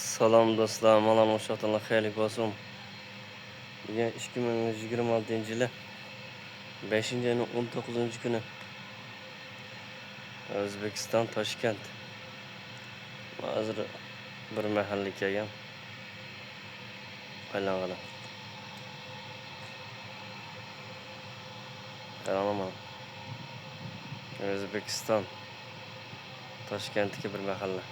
Salam do'stlar, mana o'shatonlar xeyirli bo'lsin. Bugun 2026-yili 5-oyning 19-kuni O'zbekiston Toshkent. Hozir bir mahalla kelgan. Aylang'ala. Qarama. O'zbekiston Toshkentdagi bir mahalla.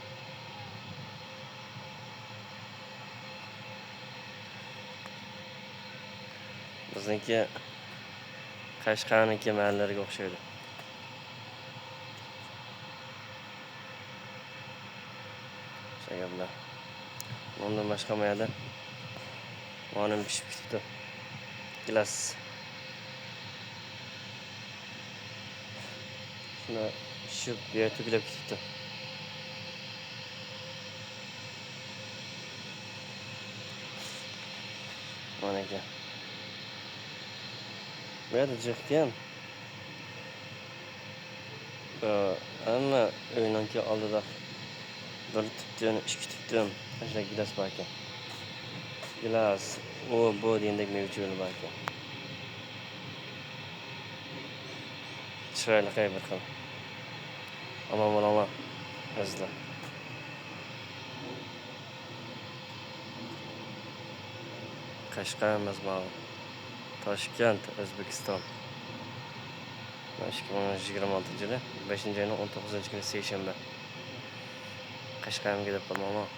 Bizniki Qashqarniki mahallalariga o'xshaydi. Shunga bilan. Bundan boshqa mayda. O'nim pishib ketdi. Gilas. Shuna pishib, buyoq to'kilib ketdi. Mana ekan. Bu yerda jiqgan. Hamma uyninki oldida bir tupdan, ikki tupdan ashula gilas bor ekan. Gilas, bu degandek mevjud bor ekan. Chiroyli bir xil. Amon izla. Qashqar mazmuni. Toshkent, O'zbekiston. 2026-yili 5-oyning 19-kuni seshanba. Qashqarga deb qolmoqman.